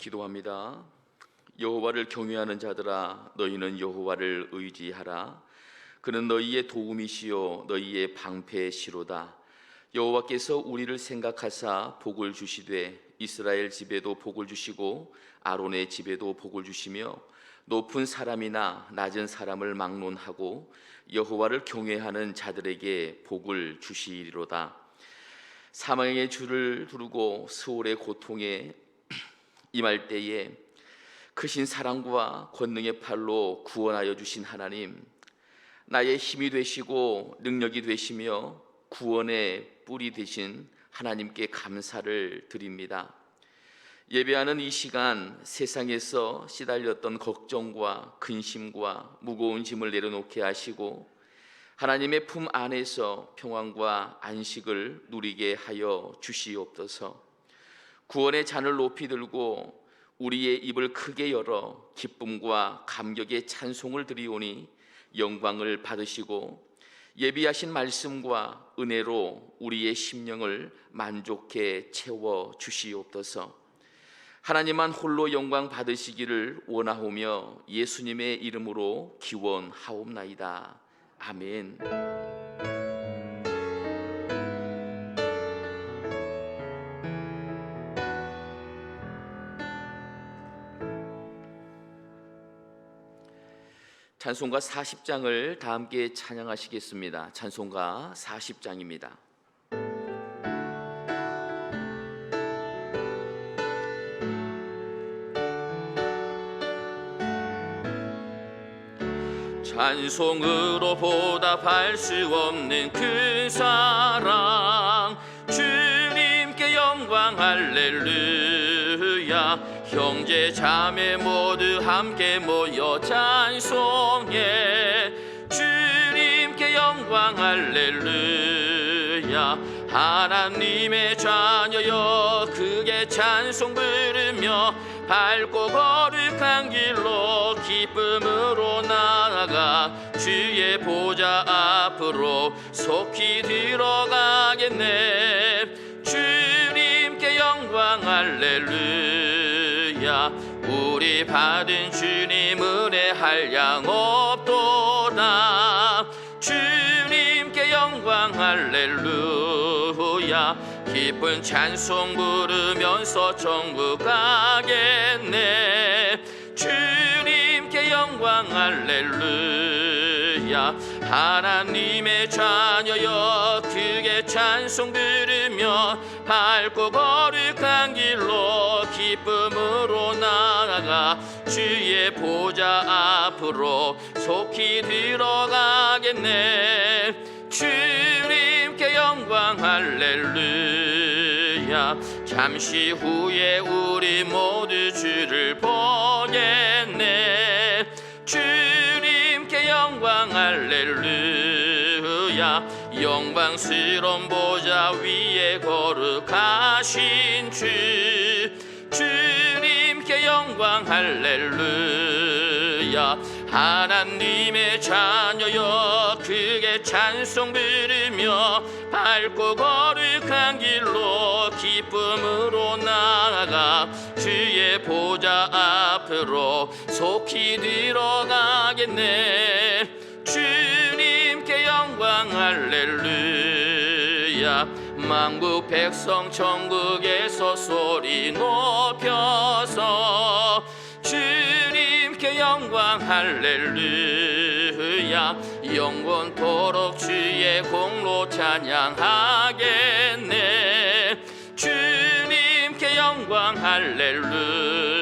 기도합니다. 여호와를 경외하는 자들아, 너희는 여호와를 의지하라. 그는 너희의 도움이시요 너희의 방패시로다. 여호와께서 우리를 생각하사 복을 주시되 이스라엘 집에도 복을 주시고 아론의 집에도 복을 주시며 높은 사람이나 낮은 사람을 막론하고 여호와를 경외하는 자들에게 복을 주시리로다. 사망의 줄을 두르고 스올의 고통에 임할 때에 크신 사랑과 권능의 팔로 구원하여 주신 하나님, 나의 힘이 되시고 능력이 되시며 구원의 뿔이 되신 하나님께 감사를 드립니다. 예배하는 이 시간, 세상에서 시달렸던 걱정과 근심과 무거운 짐을 내려놓게 하시고 하나님의 품 안에서 평안과 안식을 누리게 하여 주시옵소서. 구원의 잔을 높이 들고 우리의 입을 크게 열어 기쁨과 감격의 찬송을 드리오니 영광을 받으시고 예비하신 말씀과 은혜로 우리의 심령을 만족해 채워 주시옵소서. 하나님만 홀로 영광 받으시기를 원하오며 예수님의 이름으로 기원하옵나이다. 아멘. 찬송가 40장을 다 함께 찬양하시겠습니다. 찬송가 40장입니다. 찬송으로 보답할 수 없는 큰 사랑, 주님께 영광 할렐루야. 형제 자매 모두 함께 모여 찬송해 주님께 영광 할렐루야. 하나님의 자녀여 크게 찬송 부르며 밝고 거룩한 길로 기쁨으로 나아가 주의 보좌 앞으로 속히 들어가겠네. 주님께 영광 할렐루야. 우리 받은 주님 은혜 한량 없도다. 주님께 영광 할렐루야. 기쁜 찬송 부르면서 천국 가겠네. 주님께 영광 할렐루야. 하나님의 자녀여 크게 찬송 들으며 밝고 거룩한 길로 기쁨으로 나아가 주의 보좌 앞으로 속히 들어가겠네. 주님께 영광 할렐루야. 잠시 후에 우리 모두 주를 보겠네. 주님께 영광 할렐루야. 영광스러운 보좌 위에 거룩하신 주, 주님께 영광 할렐루야. 하나님의 자녀여 크게 찬송 부르며 밝고 거룩한 길로 기쁨으로 나아가 주의 보좌 앞으로 속히 들어가겠네. 주님께 영광 할렐루야. 만국 백성 천국에서 소리 높여서 주님께 영광 할렐루야. 영원토록 주의 공로 찬양하겠네. 주님께 영광 할렐루야.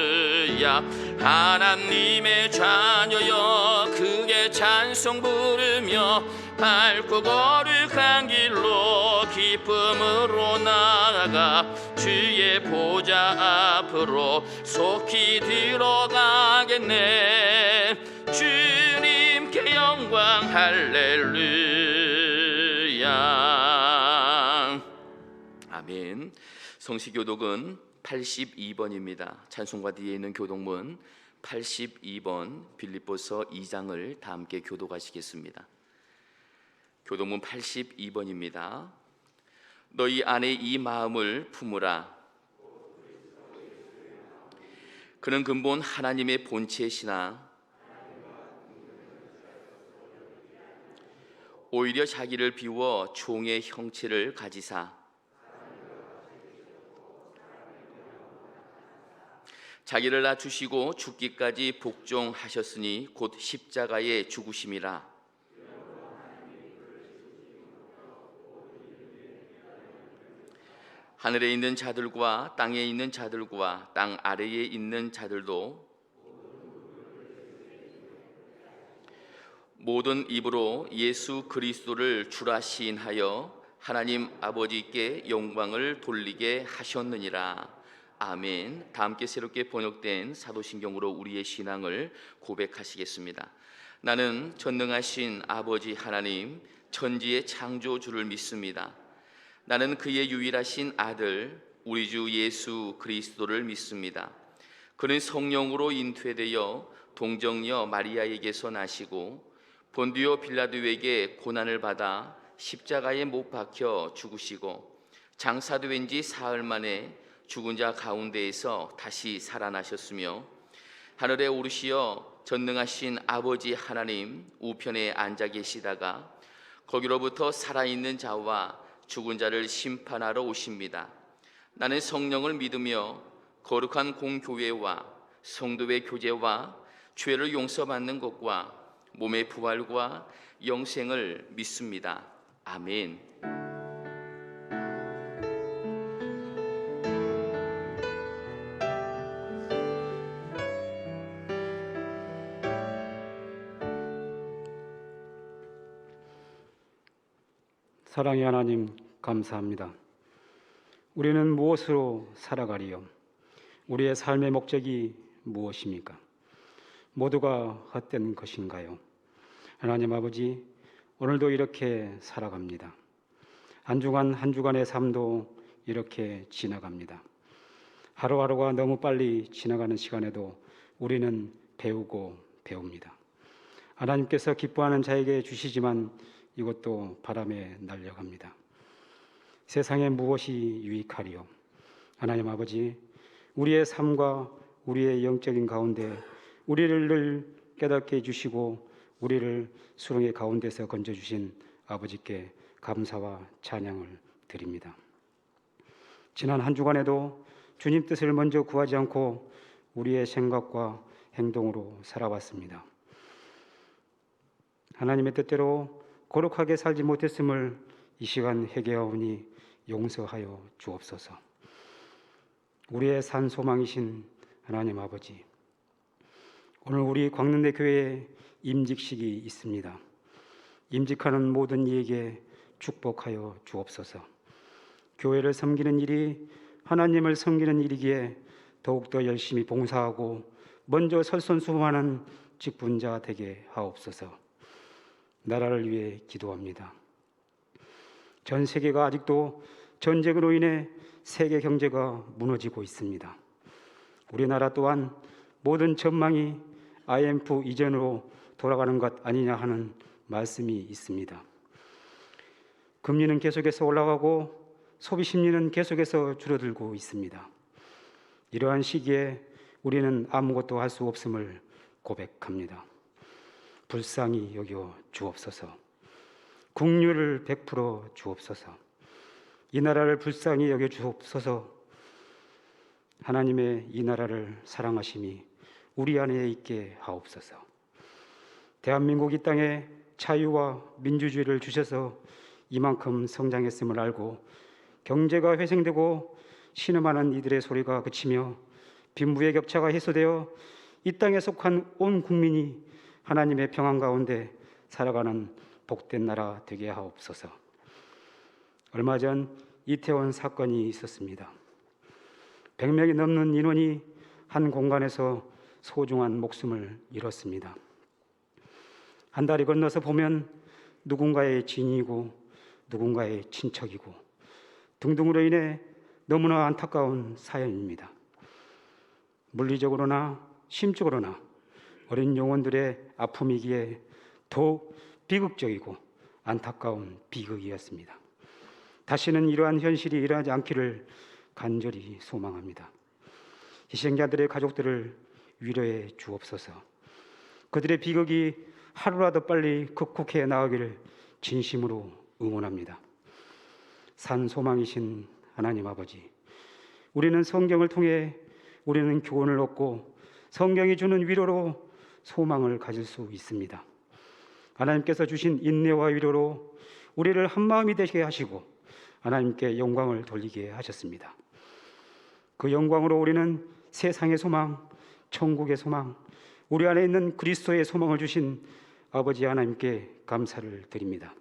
하나님의 자녀여 크게 찬송 부르며 밝고 거룩한 길로 기쁨으로 나아가 주의 보좌 앞으로 속히 들어가겠네. 주님께 영광 할렐루야. 아멘. 성시교독은 82번입니다. 찬송가 뒤에 있는 교독문 82번 빌립보서 2장을 다 함께 교독하시겠습니다. 교독문 82번입니다. 너희 안에 이 마음을 품으라. 그는 근본 하나님의 본체시나 오히려 자기를 비워 종의 형체를 가지사 자기를 낮추시고 죽기까지 복종하셨으니 곧 십자가에 죽으심이라. 하늘에 있는 자들과 땅에 있는 자들과 땅 아래에 있는 자들도 모든 입으로 예수 그리스도를 주라 시인하여 하나님 아버지께 영광을 돌리게 하셨느니라. 아멘. 다 함께 새롭게 번역된 사도신경으로 우리의 신앙을 고백하시겠습니다. 나는 전능하신 아버지 하나님 천지의 창조주를 믿습니다. 나는 그의 유일하신 아들 우리 주 예수 그리스도를 믿습니다. 그는 성령으로 잉태되어 동정녀 마리아에게서 나시고 본디오 빌라도에게 고난을 받아 십자가에 못 박혀 죽으시고 장사된 지 사흘 만에 죽은 자 가운데에서 다시 살아나셨으며 하늘에 오르시어 전능하신 아버지 하나님 우편에 앉아 계시다가 거기로부터 살아있는 자와 죽은 자를 심판하러 오십니다. 나는 성령을 믿으며 거룩한 공교회와 성도의 교제와 죄를 용서받는 것과 몸의 부활과 영생을 믿습니다. 아멘. 사랑의 하나님 감사합니다. 우리는 무엇으로 살아가리요? 우리의 삶의 목적이 무엇입니까? 모두가 헛된 것인가요? 하나님 아버지, 오늘도 이렇게 살아갑니다. 한 주간 한 주간의 삶도 이렇게 지나갑니다. 하루하루가 너무 빨리 지나가는 시간에도 우리는 배우고 배웁니다. 하나님께서 기뻐하는 자에게 주시지만 이것도 바람에 날려갑니다. 세상에 무엇이 유익하리요? 하나님 아버지, 우리의 삶과 우리의 영적인 가운데 우리를 늘 깨닫게 해주시고 우리를 수렁의 가운데서 건져주신 아버지께 감사와 찬양을 드립니다. 지난 한 주간에도 주님 뜻을 먼저 구하지 않고 우리의 생각과 행동으로 살아왔습니다. 하나님의 뜻대로 거룩하게 살지 못했음을 이 시간 회개하오니 용서하여 주옵소서. 우리의 산 소망이신 하나님 아버지, 오늘 우리 광릉대 교회에 임직식이 있습니다. 임직하는 모든 이에게 축복하여 주옵소서. 교회를 섬기는 일이 하나님을 섬기는 일이기에 더욱더 열심히 봉사하고 먼저 설선수범하는 직분자 되게 하옵소서. 나라를 위해 기도합니다. 전 세계가 아직도 전쟁으로 인해 세계 경제가 무너지고 있습니다. 우리나라 또한 모든 전망이 IMF 이전으로 돌아가는 것 아니냐 하는 말씀이 있습니다. 금리는 계속해서 올라가고 소비 심리는 계속해서 줄어들고 있습니다. 이러한 시기에 우리는 아무것도 할 수 없음을 고백합니다. 불쌍히 여겨 주옵소서. 긍휼을 베풀어 주옵소서. 이 나라를 불쌍히 여겨 주옵소서. 하나님의 이 나라를 사랑하심이 우리 안에 있게 하옵소서. 대한민국 이 땅에 자유와 민주주의를 주셔서 이만큼 성장했음을 알고 경제가 회생되고 신음하는 이들의 소리가 그치며 빈부의 격차가 해소되어 이 땅에 속한 온 국민이 하나님의 평안 가운데 살아가는 복된 나라 되게 하옵소서. 얼마 전 이태원 사건이 있었습니다. 100명이 넘는 인원이 한 공간에서 소중한 목숨을 잃었습니다. 한 달이 건너서 보면 누군가의 지인이고 누군가의 친척이고 등등으로 인해 너무나 안타까운 사연입니다. 물리적으로나 심적으로나 어린 영혼들의 아픔이기에 더욱 비극적이고 안타까운 비극이었습니다. 다시는 이러한 현실이 일어나지 않기를 간절히 소망합니다. 희생자들의 가족들을 위로해 주옵소서. 그들의 비극이 하루라도 빨리 극복해 나가기를 진심으로 응원합니다. 산 소망이신 하나님 아버지, 우리는 성경을 통해 우리는 교훈을 얻고 성경이 주는 위로로 소망을 가질 수 있습니다. 하나님께서 주신 인내와 위로로 우리를 한마음이 되게 하시고 하나님께 영광을 돌리게 하셨습니다. 그 영광으로 우리는 세상의 소망, 천국의 소망, 우리 안에 있는 그리스도의 소망을 주신 아버지 하나님께 감사를 드립니다.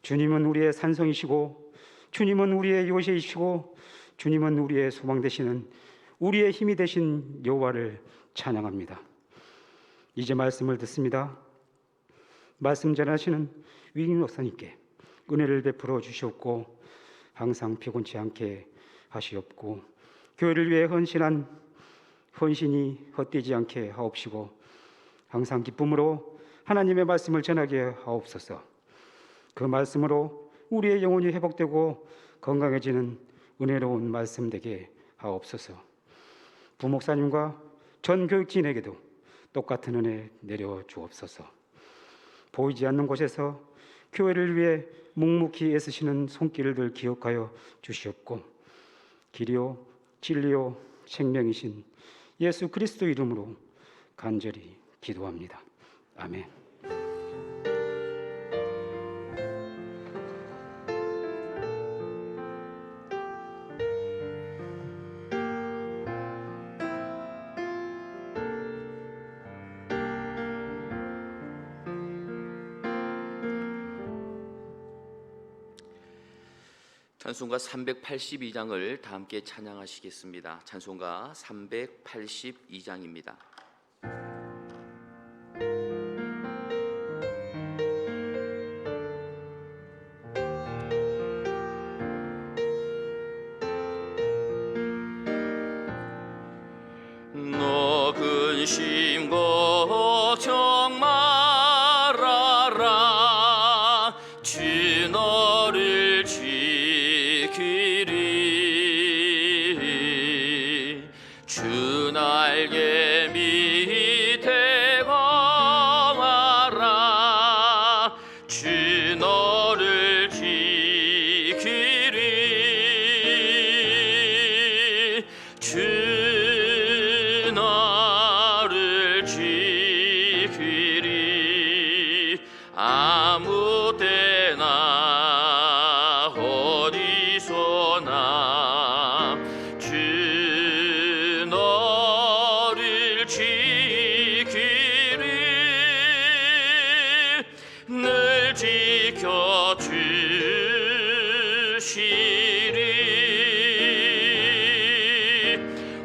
주님은 우리의 산성이시고 주님은 우리의 요새이시고 주님은 우리의 소망 되시는 우리의 힘이 되신 여호와를 찬양합니다. 이제 말씀을 듣습니다. 말씀 전하시는 위인 목사님께 은혜를 베풀어 주시옵고 항상 피곤치 않게 하시옵고 교회를 위해 헌신한 헌신이 헛되지 않게 하옵시고 항상 기쁨으로 하나님의 말씀을 전하게 하옵소서. 그 말씀으로 우리의 영혼이 회복되고 건강해지는 은혜로운 말씀 되게 하옵소서. 부목사님과 전 교육진에게도 똑같은 은혜 내려 주옵소서. 보이지 않는 곳에서 교회를 위해 묵묵히 애쓰시는 손길들 기억하여 주시옵고 길이요 진리요 생명이신 예수 그리스도 이름으로 간절히 기도합니다. 아멘. 찬송가 382장을 다 함께 찬양하시겠습니다. 찬송가 382장입니다. 너 근심 걱정 말아라 주 너를 지키리 주 날개 밑에 거하라 주 너를 지키리 주 너를 지키리 아무 때나 어디서나 주 너를 지키리 늘 지켜주시리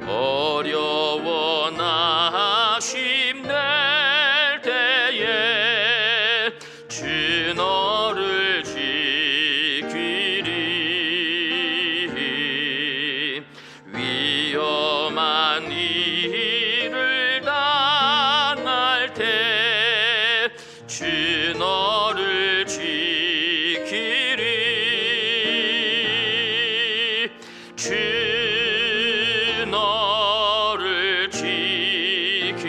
어려워 나 힘낼 때에 주 너를 지키리 위험한 일을 당할 때 주 너를 지키리 주 너를 지키리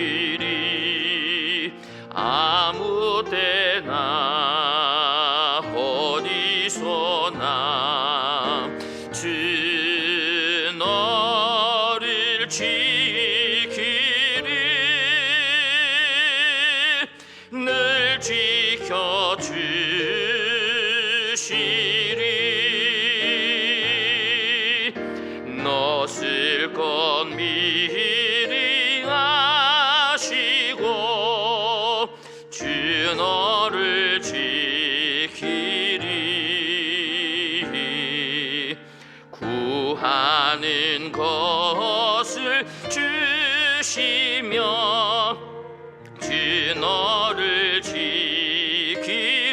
아무 때나 어디서나 주 너를 지키리 늘 지켜주시리 너 쓸 것 미리 아시고 주 너를 지키리 구하는 것을 주시며 주 너를 지키리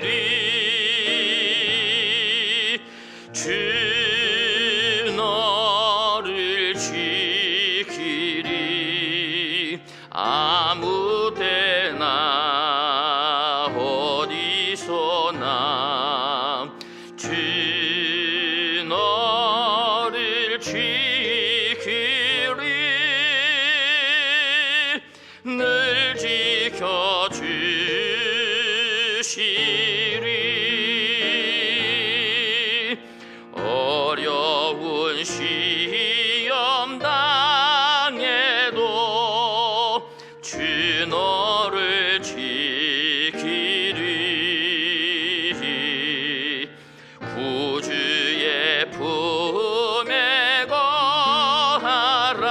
주 너를 지키리 아무 때나 어디서나 주 너를 지키리 어려운 시험 당해도 주 너를 지키리. 구주의 품에 거하라.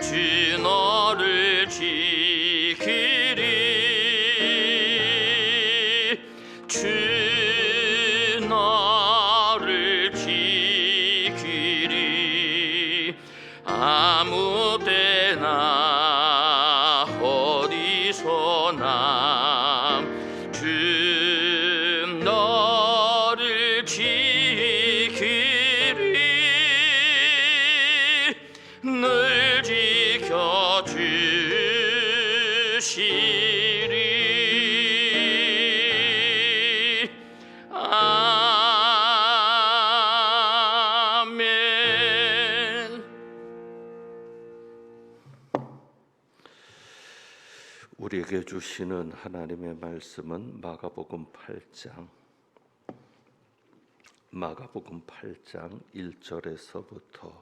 주 너를 지키리. 주 너를 지키리. 아무 때나 어디서나 주 너를 지키리. 늘 지켜주시리. 아멘. 우리에게 주시는 하나님의 말씀은 마가복음 8장 1절에서부터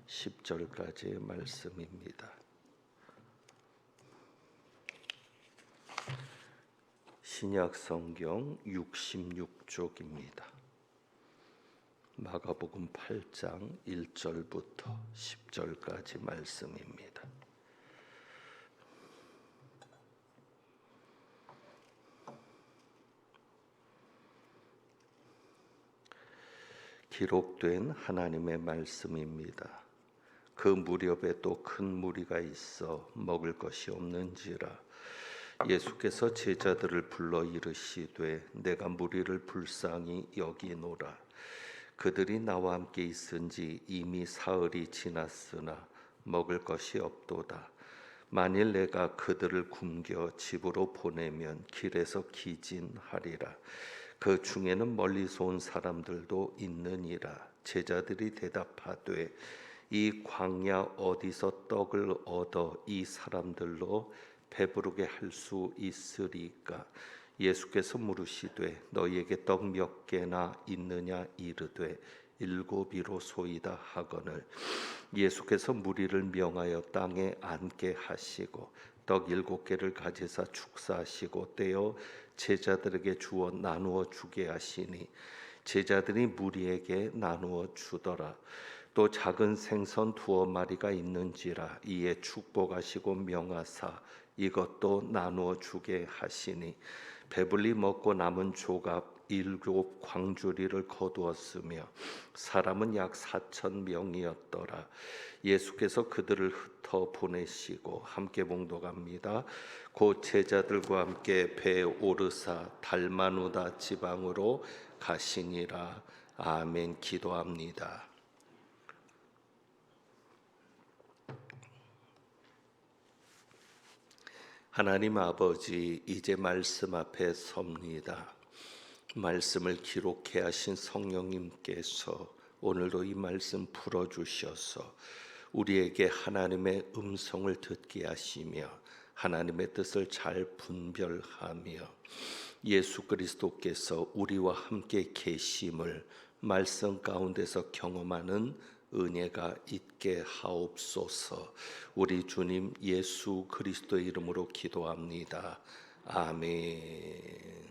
10절까지의 말씀입니다. 신약 성경 66쪽입니다. 마가복음 8장 1절부터 10절까지 말씀입니다. 기록된 하나님의 말씀입니다. 그 무렵에 또 큰 무리가 있어 먹을 것이 없는지라 예수께서 제자들을 불러 이르시되 내가 무리를 불쌍히 여기노라. 그들이 나와 함께 있은지 이미 사흘이 지났으나 먹을 것이 없도다. 만일 내가 그들을 굶겨 집으로 보내면 길에서 기진하리라. 그 중에는 멀리서 온 사람들도 있느니라. 제자들이 대답하되 이 광야 어디서 떡을 얻어 이 사람들로 배부르게 할 수 있으리까? 예수께서 물으시되 너희에게 떡 몇 개나 있느냐 이르되 7이로소이다 하거늘 예수께서 무리를 명하여 땅에 앉게 하시고 떡 7개를 가지사 축사하시고 떼어 제자들에게 주어 나누어 주게 하시니 제자들이 무리에게 나누어 주더라. 또 작은 생선 2마리가 있는지라 이에 축복하시고 명하사 이것도 나누어 주게 하시니 배불리 먹고 남은 조각 7 광주리를 거두었으며 사람은 약 4,000명이었더라. 예수께서 그들을 흩어 보내시고 함께 봉독합니다. 곧 제자들과 함께 배에 오르사 달마누다 지방으로 가시니라. 아멘. 기도합니다. 하나님 아버지, 이제 말씀 앞에 섭니다. 말씀을 기록해 하신 성령님께서 오늘도 이 말씀 풀어주셔서 우리에게 하나님의 음성을 듣게 하시며 하나님의 뜻을 잘 분별하며 예수 그리스도께서 우리와 함께 계심을 말씀 가운데서 경험하는 은혜가 있게 하옵소서. 우리 주님 예수 그리스도의 이름으로 기도합니다. 아멘.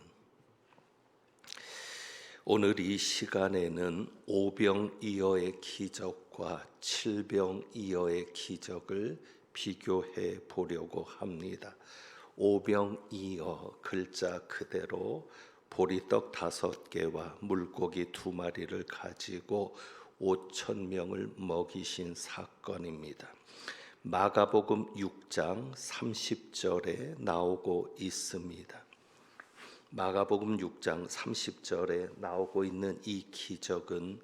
오늘 이 시간에는 오병이어의 기적과 칠병이어의 기적을 비교해 보려고 합니다. 오병이어 글자 그대로 보리떡 5개와 물고기 2마리를 가지고 5,000명을 먹이신 사건입니다. 마가복음 6장 30절에 나오고 있습니다. 마가복음 6장 30절에 나오고 있는 이 기적은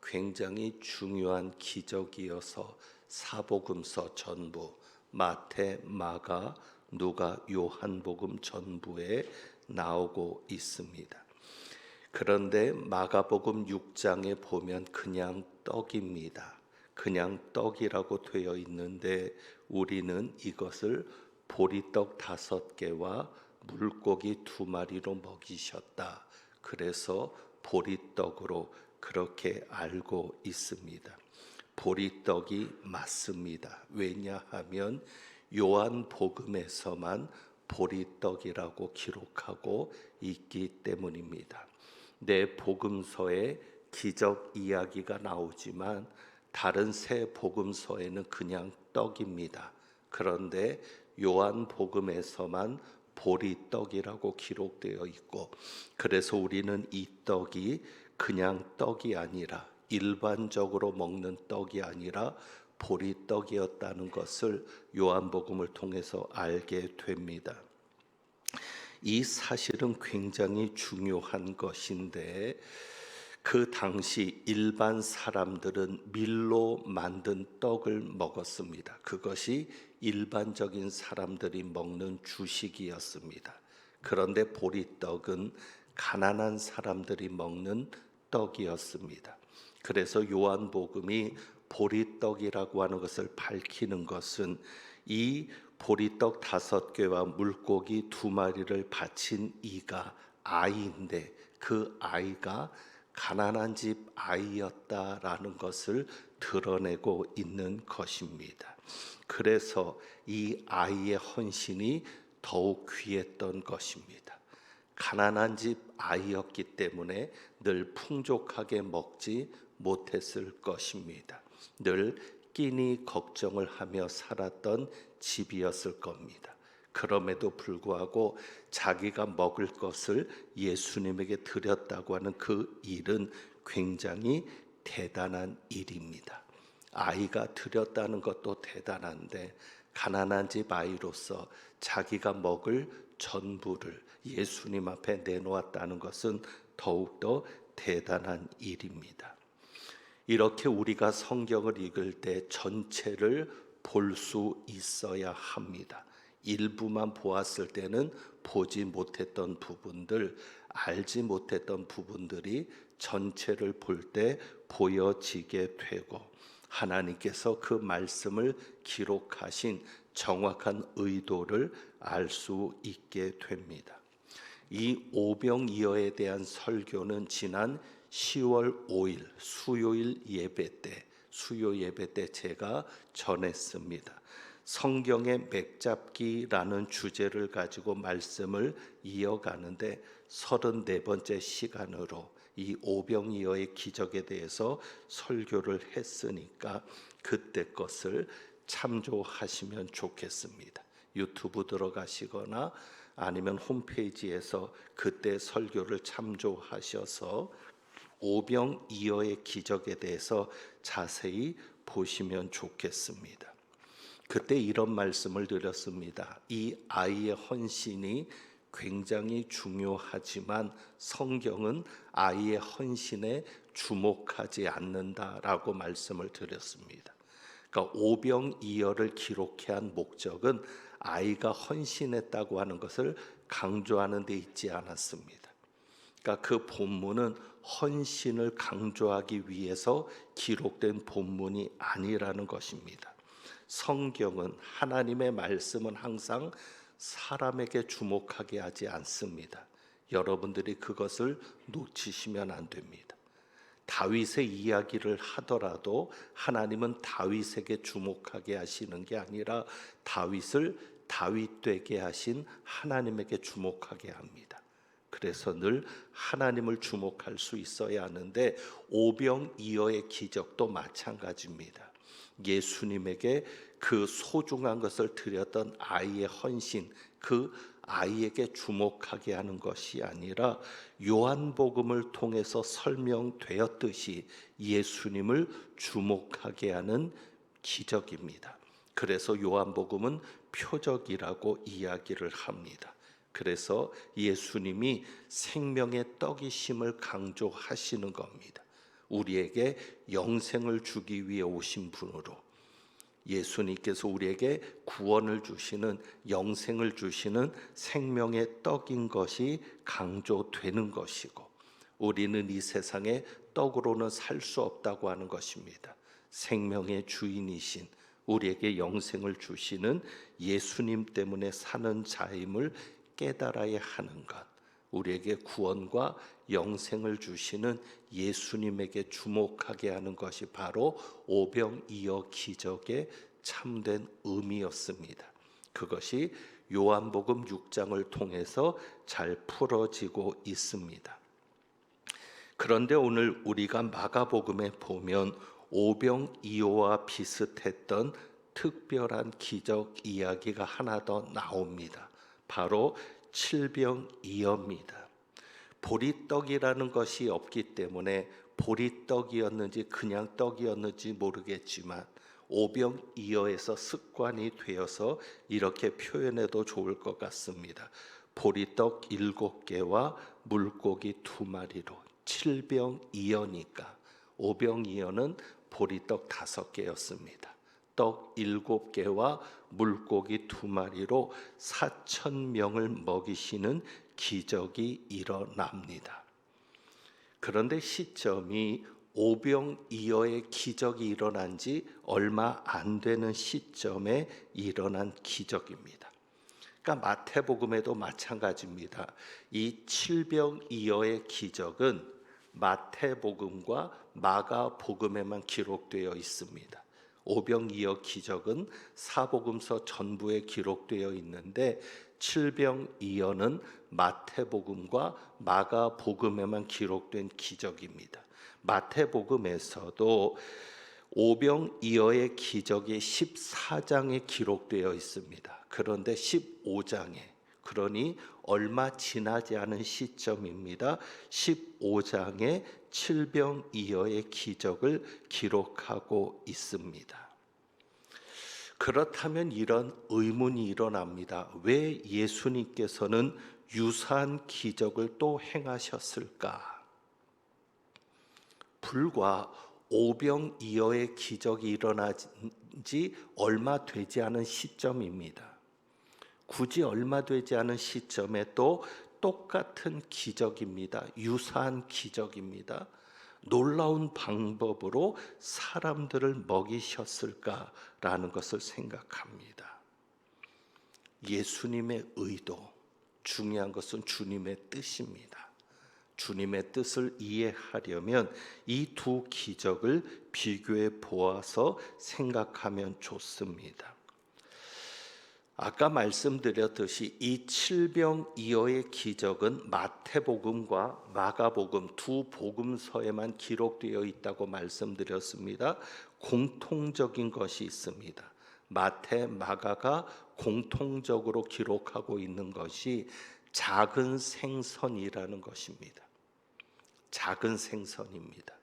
굉장히 중요한 기적이어서 사복음서 전부 마태, 마가, 누가, 요한복음 전부에 나오고 있습니다. 그런데 마가복음 6장에 보면 그냥 떡입니다. 그냥 떡이라고 되어 있는데 우리는 이것을 보리떡 5개와 물고기 2마리로 먹이셨다. 그래서 보리떡으로 그렇게 알고 있습니다. 보리떡이 맞습니다. 왜냐하면 요한복음에서만 보리떡이라고 기록하고 있기 때문입니다. 내 복음서에 기적 이야기가 나오지만 다른 세 복음서에는 그냥 떡입니다. 그런데 요한복음에서만 보리떡이라고 기록되어 있고, 그래서 우리는 이 떡이 그냥 떡이 아니라, 일반적으로 먹는 떡이 아니라 보리떡이었다는 것을 요한복음을 통해서 알게 됩니다. 이 사실은 굉장히 중요한 것인데, 그 당시 일반 사람들은 밀로 만든 떡을 먹었습니다. 그것이 일반적인 사람들이 먹는 주식이었습니다. 그런데 보리떡은 가난한 사람들이 먹는 떡이었습니다. 그래서 요한복음이 보리떡이라고 하는 것을 밝히는 것은 이 보리떡 5개와 물고기 2마리를 바친 이가 아이인데, 그 아이가 가난한 집 아이였다라는 것을 드러내고 있는 것입니다. 그래서 이 아이의 헌신이 더욱 귀했던 것입니다. 가난한 집 아이였기 때문에 늘 풍족하게 먹지 못했을 것입니다. 늘 끼니 걱정을 하며 살았던 집이었을 겁니다. 그럼에도 불구하고 자기가 먹을 것을 예수님에게 드렸다고 하는 그 일은 굉장히 대단한 일입니다. 아이가 드렸다는 것도 대단한데, 가난한 집 아이로서 자기가 먹을 전부를 예수님 앞에 내놓았다는 것은 더욱더 대단한 일입니다. 이렇게 우리가 성경을 읽을 때 전체를 볼 수 있어야 합니다. 일부만 보았을 때는 보지 못했던 부분들, 알지 못했던 부분들이 전체를 볼 때 보여지게 되고, 하나님께서 그 말씀을 기록하신 정확한 의도를 알 수 있게 됩니다. 이 오병이어에 대한 설교는 지난 10월 5일 수요 예배 때 제가 전했습니다. 성경의 맥잡기라는 주제를 가지고 말씀을 이어가는데 34번째 시간으로 이 오병이어의 기적에 대해서 설교를 했으니까 그때 것을 참조하시면 좋겠습니다. 유튜브 들어가시거나 아니면 홈페이지에서 그때 설교를 참조하셔서 오병이어의 기적에 대해서 자세히 보시면 좋겠습니다. 그때 이런 말씀을 드렸습니다. 이 아이의 헌신이 굉장히 중요하지만 성경은 아이의 헌신에 주목하지 않는다라고 말씀을 드렸습니다. 그러니까 오병이어를 기록해 한 목적은 아이가 헌신했다고 하는 것을 강조하는 데 있지 않았습니다. 그러니까 그 본문은 헌신을 강조하기 위해서 기록된 본문이 아니라는 것입니다. 성경은, 하나님의 말씀은 항상 사람에게 주목하게 하지 않습니다. 여러분들이 그것을 놓치시면 안 됩니다. 다윗의 이야기를 하더라도 하나님은 다윗에게 주목하게 하시는 게 아니라 다윗을 다윗 되게 하신 하나님에게 주목하게 합니다. 그래서 늘 하나님을 주목할 수 있어야 하는데, 오병이어의 기적도 마찬가지입니다. 예수님에게 그 소중한 것을 드렸던 아이의 헌신, 그 아이에게 주목하게 하는 것이 아니라 요한복음을 통해서 설명되었듯이 예수님을 주목하게 하는 기적입니다. 그래서 요한복음은 표적이라고 이야기를 합니다. 그래서 예수님이 생명의 떡이심을 강조하시는 겁니다. 우리에게 영생을 주기 위해 오신 분으로, 예수님께서 우리에게 구원을 주시는, 영생을 주시는 생명의 떡인 것이 강조되는 것이고, 우리는 이 세상에 떡으로는 살 수 없다고 하는 것입니다. 생명의 주인이신, 우리에게 영생을 주시는 예수님 때문에 사는 자임을 깨달아야 하는 것, 우리에게 구원과 영생을 주시는 예수님에게 주목하게 하는 것이 바로 오병이어 기적의 참된 의미였습니다. 그것이 요한복음 6장을 통해서 잘 풀어지고 있습니다. 그런데 오늘 우리가 마가복음에 보면 오병이어와 비슷했던 특별한 기적 이야기가 하나 더 나옵니다. 바로 칠병이어입니다. 보리떡이라는 것이 없기 때문에 보리떡이었는지 그냥 떡이었는지 모르겠지만 오병이어에서 습관이 되어서 이렇게 표현해도 좋을 것 같습니다. 보리떡 7개와 물고기 2마리로 칠병이어니까 오병이어는 보리떡 5개였습니다. 떡 7개와 물고기 2마리로 4,000명을 먹이시는 기적이 일어납니다. 그런데 시점이 오병이어의 기적이 일어난 지 얼마 안 되는 시점에 일어난 기적입니다. 그러니까 마태복음에도 마찬가지입니다. 이 칠병이어의 기적은 마태복음과 마가복음에만 기록되어 있습니다. 오병이어 기적은 사복음서 전부에 기록되어 있는데 칠병이어는 마태복음과 마가복음에만 기록된 기적입니다. 마태복음에서도 오병이어의 기적이 14장에 기록되어 있습니다. 그런데 15장에, 그러니 얼마 지나지 않은 시점입니다. 15장에 칠병이어의 기적을 기록하고 있습니다. 그렇다면 이런 의문이 일어납니다. 왜 예수님께서는 유사한 기적을 또 행하셨을까? 불과 오병이어의 기적이 일어난 지 얼마 되지 않은 시점입니다. 굳이 얼마 되지 않은 시점에 또 똑같은 기적입니다. 유사한 기적입니다. 놀라운 방법으로 사람들을 먹이셨을까라는 것을 생각합니다. 예수님의 의도, 중요한 것은 주님의 뜻입니다. 주님의 뜻을 이해하려면 이 두 기적을 비교해 보아서 생각하면 좋습니다. 아까 말씀드렸듯이 이 칠병이어의 기적은 마태복음과 마가복음 두 복음서에만 기록되어 있다고 말씀드렸습니다. 공통적인 것이 있습니다. 마태, 마가가 공통적으로 기록하고 있는 것이 작은 생선이라는 것입니다. 작은 생선입니다.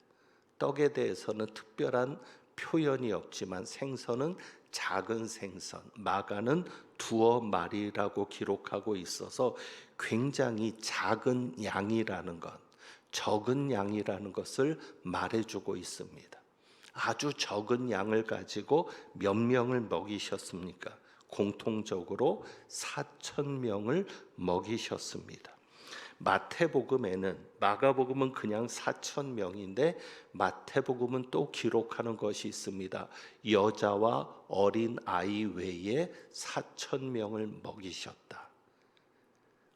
떡에 대해서는 특별한 표현이 없지만 생선은 작은 생선, 마가는 2마리라고 기록하고 있어서 굉장히 작은 양이라는 것, 적은 양이라는 것을 말해주고 있습니다. 아주 적은 양을 가지고 몇 명을 먹이셨습니까? 공통적으로 4,000명을 먹이셨습니다. 마태복음에는, 마가복음은 그냥 4,000명인데 마태복음은 또 기록하는 것이 있습니다. 여자와 어린 아이 외에 4,000명을 먹이셨다.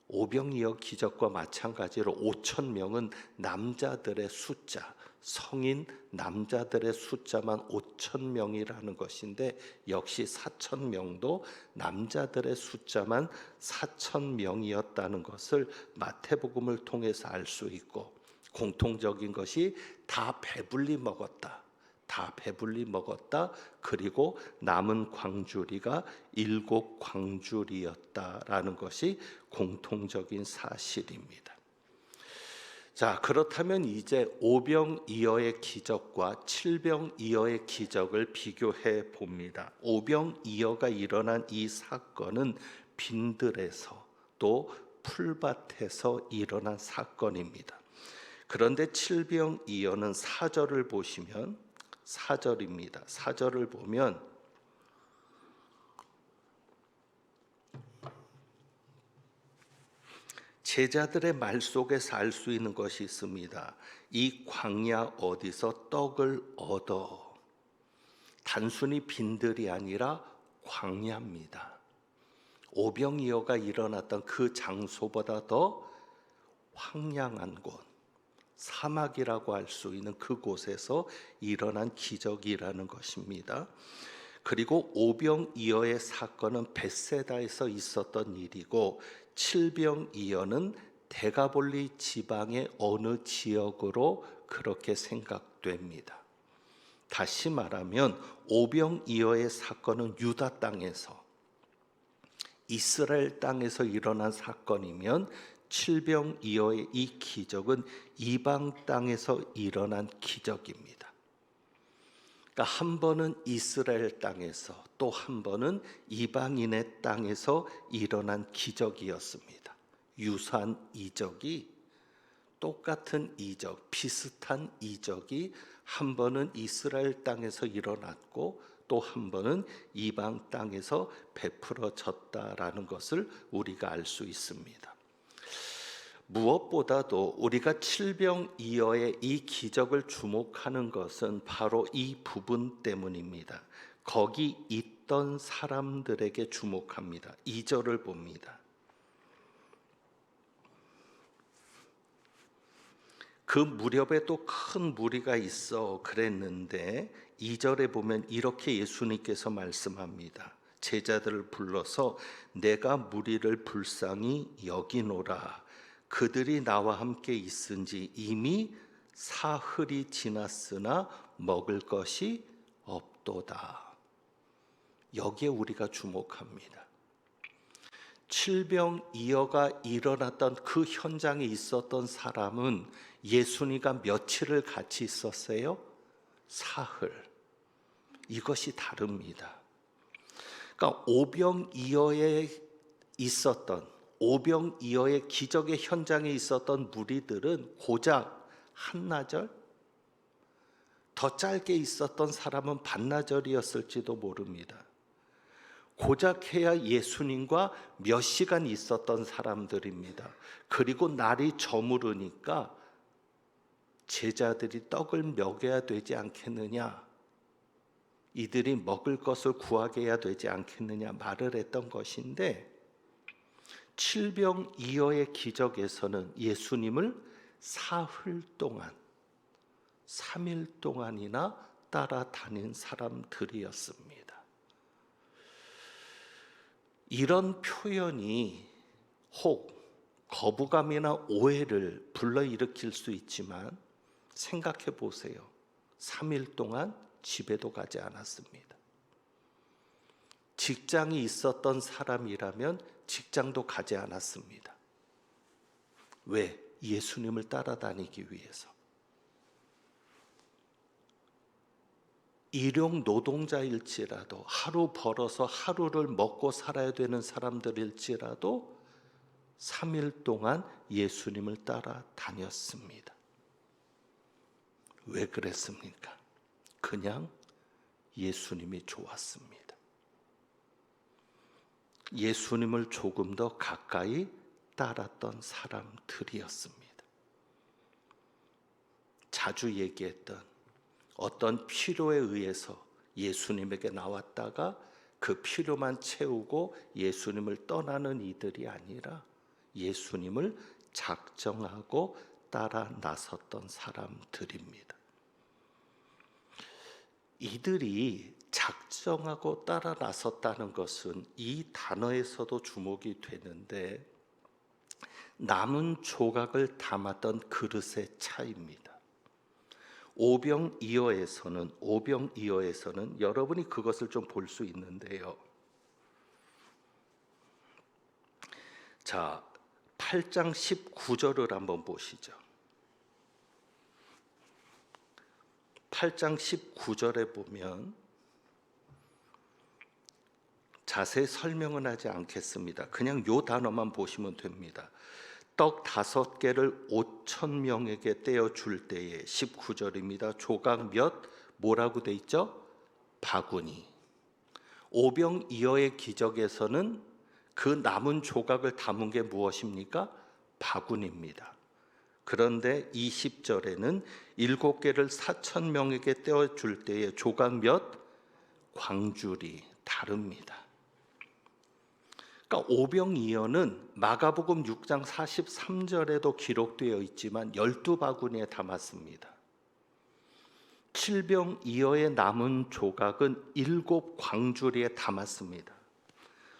오병이어 기적과 마찬가지로 5,000명은 남자들의 숫자, 성인 남자들의 숫자만 5,000명이라는 것인데 역시 4,000명도 남자들의 숫자만 4,000명이었다는 것을 마태복음을 통해서 알 수 있고, 공통적인 것이 다 배불리 먹었다. 다 배불리 먹었다. 그리고 남은 광주리가 7광주리였다라는 것이 공통적인 사실입니다. 자, 그렇다면 이제 오병이어의 기적과 칠병이어의 기적을 비교해 봅니다. 오병이어가 일어난 이 사건은 빈들에서 또 풀밭에서 일어난 사건입니다. 그런데 칠병이어는 사절을 보시면, 사절입니다. 사절을 보면 제자들의 말 속에서 알 수 있는 것이 있습니다. 이 광야 어디서 떡을 얻어? 단순히 빈들이 아니라 광야입니다. 오병이어가 일어났던 그 장소보다 더 황량한 곳, 사막이라고 할 수 있는 그곳에서 일어난 기적이라는 것입니다. 그리고 오병이어의 사건은 벳세다에서 있었던 일이고 칠병이어는 데가볼리 지방의 어느 지역으로 그렇게 생각됩니다. 다시 말하면 오병이어의 사건은 유다 땅에서, 이스라엘 땅에서 일어난 사건이면 칠병이어의 이 기적은 이방 땅에서 일어난 기적입니다. 그러니까 한 번은 이스라엘 땅에서, 또 한 번은 이방인의 땅에서 일어난 기적이었습니다. 유사한 이적이, 똑같은 이적, 비슷한 이적이 한 번은 이스라엘 땅에서 일어났고 또 한 번은 이방 땅에서 베풀어졌다라는 것을 우리가 알 수 있습니다. 무엇보다도 우리가 칠병이어의 이 기적을 주목하는 것은 바로 이 부분 때문입니다. 거기 있던 사람들에게 주목합니다. 2절을 봅니다. 그 무렵에 또 큰 무리가 있어 그랬는데 2절에 보면 이렇게 예수님께서 말씀합니다. 제자들을 불러서 내가 무리를 불쌍히 여기노라. 그들이 나와 함께 있은지 이미 사흘이 지났으나 먹을 것이 없도다. 여기에 우리가 주목합니다. 칠병이어가 일어났던 그 현장에 있었던 사람은 예수님과 며칠을 같이 있었어요? 사흘. 이것이 다릅니다. 그러니까 오병이어의 기적의 현장에 있었던 무리들은 고작 한나절, 더 짧게 있었던 사람은 반나절이었을지도 모릅니다. 고작 해야 예수님과 몇 시간 있었던 사람들입니다. 그리고 날이 저무르니까 제자들이 떡을 먹여야 되지 않겠느냐, 이들이 먹을 것을 구하게 해야 되지 않겠느냐 말을 했던 것인데, 칠병이어의 기적에서는 예수님을 사흘 동안, 3일 동안이나 따라다닌 사람들이었습니다. 이런 표현이 혹 거부감이나 오해를 불러일으킬 수 있지만 생각해 보세요. 3일 동안 집에도 가지 않았습니다. 직장이 있었던 사람이라면 직장도 가지 않았습니다. 왜? 예수님을 따라다니기 위해서. 일용 노동자일지라도, 하루 벌어서 하루를 먹고 살아야 되는 사람들일지라도 3일 동안 예수님을 따라다녔습니다. 왜 그랬습니까? 그냥 예수님이 좋았습니다. 예수님을 조금 더 가까이 따랐던 사람들이었습니다. 자주 얘기했던 어떤 필요에 의해서 예수님에게 나왔다가 그 필요만 채우고 예수님을 떠나는 이들이 아니라 예수님을 작정하고 따라 나섰던 사람들입니다. 이들이 작정하고 따라 나섰다는 것은 이 단어에서도 주목이 되는데, 남은 조각을 담았던 그릇의 차이입니다. 오병이어에서는 여러분이 그것을 좀 볼 수 있는데요. 자, 8장 19절을 한번 보시죠. 8장 19절에 보면, 자세히 설명은 하지 않겠습니다. 그냥 요 단어만 보시면 됩니다. 떡 5개를 5,000명에게 떼어줄 때에, 19절입니다. 조각 몇? 뭐라고 돼 있죠? 바구니. 오병이어의 기적에서는 그 남은 조각을 담은 게 무엇입니까? 바구니입니다. 그런데 20절에는 7개를 4,000명에게 떼어줄 때에 조각 몇? 광주리. 다릅니다. 그러니까 오병이어는 마가복음 6장 43절에도 기록되어 있지만 12바구니에 담았습니다. 칠병이어의 남은 조각은 7광주리에 담았습니다.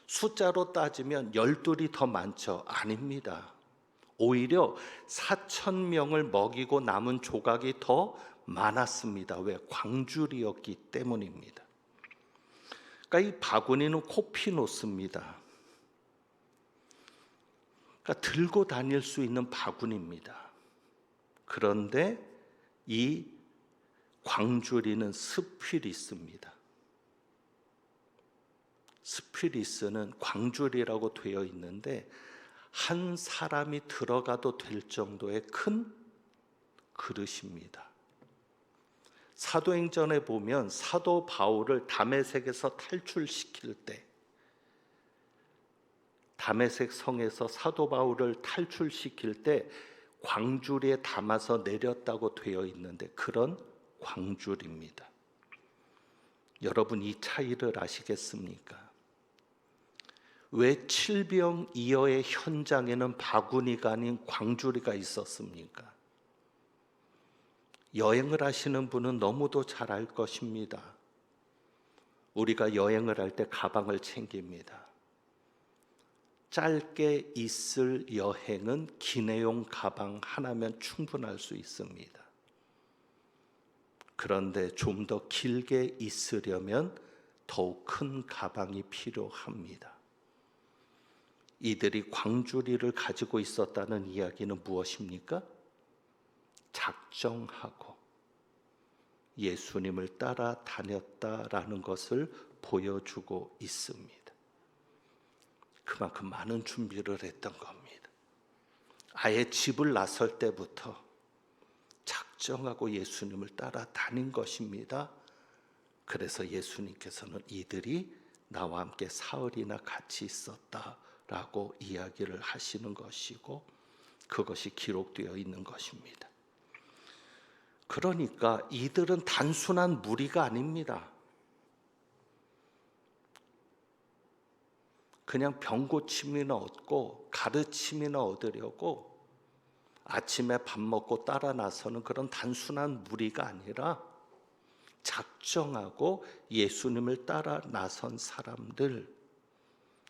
숫자로 따지면 12이 더 많죠? 아닙니다. 오히려 4,000명을 먹이고 남은 조각이 더 많았습니다. 왜? 광주리였기 때문입니다. 그러니까 이 바구니는 코피노스입니다. 그러니까 들고 다닐 수 있는 바구니입니다. 그런데 이 광주리는 스피리스입니다. 스피리스는 광주리라고 되어 있는데 한 사람이 들어가도 될 정도의 큰 그릇입니다. 사도행전에 보면 사도 바울을 다메섹에서 탈출시킬 때, 다메섹 성에서 사도 바울을 탈출시킬 때 광주리에 담아서 내렸다고 되어 있는데 그런 광주리입니다. 여러분 이 차이를 아시겠습니까? 왜 칠병이어의 현장에는 바구니가 아닌 광주리가 있었습니까? 여행을 하시는 분은 너무도 잘 알 것입니다. 우리가 여행을 할 때 가방을 챙깁니다. 짧게 있을 여행은 기내용 가방 하나면 충분할 수 있습니다. 그런데 좀 더 길게 있으려면 더욱 큰 가방이 필요합니다. 이들이 광주리를 가지고 있었다는 이야기는 무엇입니까? 작정하고 예수님을 따라다녔다라는 것을 보여주고 있습니다. 그만큼 많은 준비를 했던 겁니다. 아예 집을 나설 때부터 작정하고 예수님을 따라다닌 것입니다. 그래서 예수님께서는 이들이 나와 함께 사흘이나 같이 있었다라고 이야기를 하시는 것이고 그것이 기록되어 있는 것입니다. 그러니까 이들은 단순한 무리가 아닙니다. 그냥 병고침이나 얻고 가르침이나 얻으려고 아침에 밥 먹고 따라 나서는 그런 단순한 무리가 아니라 작정하고 예수님을 따라 나선 사람들,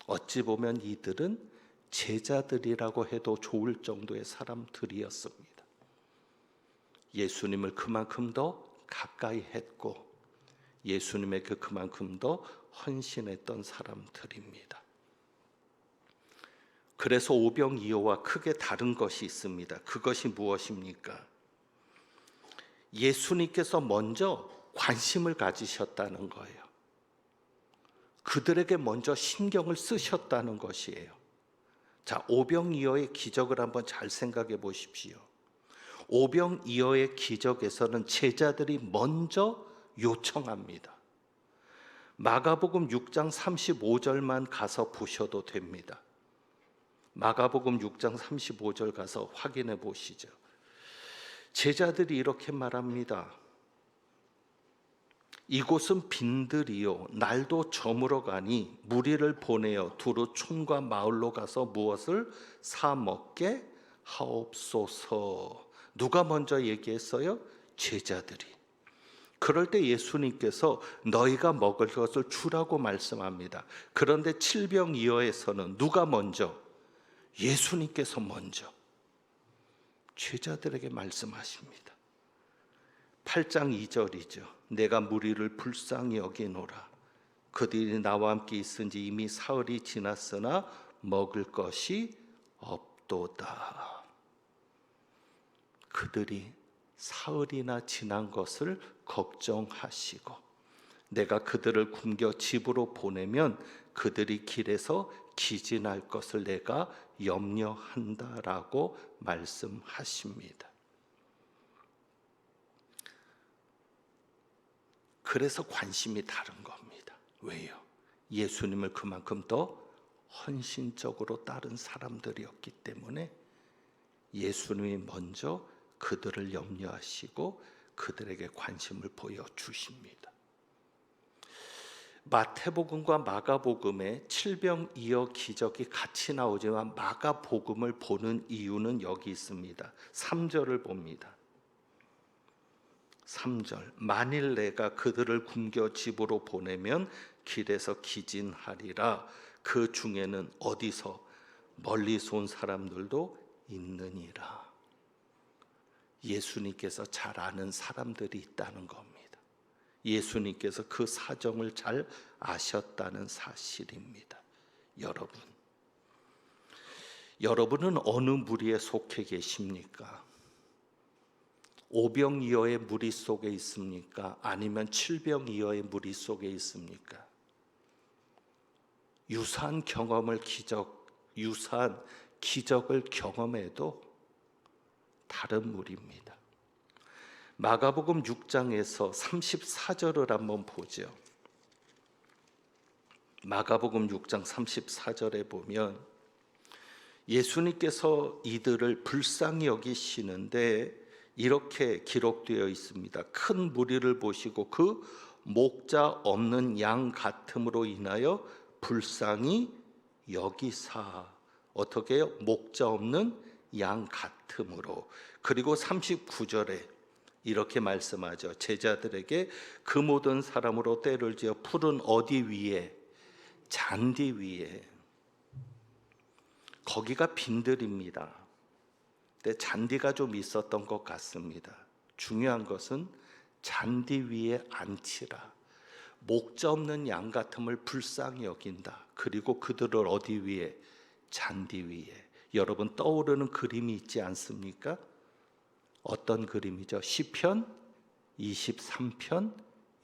어찌 보면 이들은 제자들이라고 해도 좋을 정도의 사람들이었습니다. 예수님을 그만큼 더 가까이 했고 예수님에게 그만큼 더 헌신했던 사람들입니다. 그래서 오병이어와 크게 다른 것이 있습니다. 그것이 무엇입니까? 예수님께서 먼저 관심을 가지셨다는 거예요. 그들에게 먼저 신경을 쓰셨다는 것이에요. 자, 오병이어의 기적을 한번 잘 생각해 보십시오. 오병이어의 기적에서는 제자들이 먼저 요청합니다. 마가복음 6장 35절만 가서 보셔도 됩니다. 마가복음 6장 35절 가서 확인해 보시죠. 제자들이 이렇게 말합니다. 이곳은 빈들이요 날도 저물어 가니 무리를 보내어 두루 촌과 마을로 가서 무엇을 사 먹게 하옵소서. 누가 먼저 얘기했어요? 제자들이. 그럴 때 예수님께서 너희가 먹을 것을 주라고 말씀합니다. 그런데 칠병이어에서는 누가 먼저? 예수님께서 먼저 제자들에게 말씀하십니다. 8장 2절이죠. 내가 무리를 불쌍히 여기노라. 그들이 나와 함께 있은지 이미 사흘이 지났으나 먹을 것이 없도다. 그들이 사흘이나 지난 것을 걱정하시고 내가 그들을 굶겨 집으로 보내면 그들이 길에서 기진할 것을 내가 염려한다라고 말씀하십니다. 그래서 관심이 다른 겁니다. 왜요? 예수님을 그만큼 더 헌신적으로 따른 사람들이었기 때문에 예수님이 먼저 그들을 염려하시고 그들에게 관심을 보여주십니다. 마태복음과 마가복음에 칠병이어 기적이 같이 나오지만 마가복음을 보는 이유는 여기 있습니다. 3절을 봅니다. 3절, 만일 내가 그들을 굶겨 집으로 보내면 길에서 기진하리라. 그 중에는 어디서 멀리서 온 사람들도 있느니라. 예수님께서 잘 아는 사람들이 있다는 겁니다. 예수님께서 그 사정을 잘 아셨다는 사실입니다. 여러분은 어느 무리에 속해 계십니까? 오병이어의 무리 속에 있습니까? 아니면 칠병이어의 무리 속에 있습니까? 유사한 기적을 경험해도 다른 무리입니다. 마가복음 6장에서 34절을 한번 보죠. 마가복음 6장 34절에 보면 예수님께서 이들을 불쌍히 여기시는데 이렇게 기록되어 있습니다. 큰 무리를 보시고 그 목자 없는 양 같음으로 인하여 불쌍히 여기사. 어떻게 해요? 목자 없는 양 같음으로. 그리고 39절에 이렇게 말씀하죠. 제자들에게 그 모든 사람으로 때를 지어 푸른 어디 위에? 잔디 위에. 거기가 빈들입니다. 근데 잔디가 좀 있었던 것 같습니다. 중요한 것은 잔디 위에 앉히라. 목자 없는 양 같음을 불쌍히 여긴다. 그리고 그들을 어디 위에? 잔디 위에. 여러분 떠오르는 그림이 있지 않습니까? 어떤 그림이죠? 시편 23편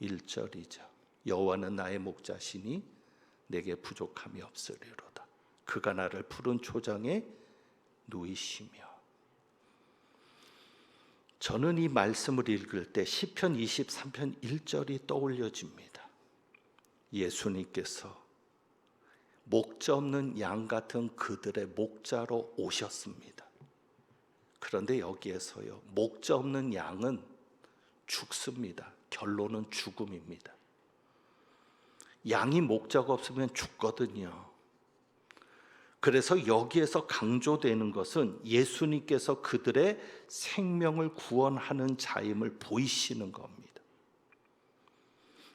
1절이죠. 여호와는 나의 목자시니 내게 부족함이 없으리로다. 그가 나를 푸른 초장에 누이시며. 저는 이 말씀을 읽을 때 시편 23편 1절이 떠올려집니다. 예수님께서 목자 없는 양 같은 그들의 목자로 오셨습니다. 그런데 여기에서요, 목자 없는 양은 죽습니다. 결론은 죽음입니다. 양이 목자가 없으면 죽거든요. 그래서 여기에서 강조되는 것은 예수님께서 그들의 생명을 구원하는 자임을 보이시는 겁니다.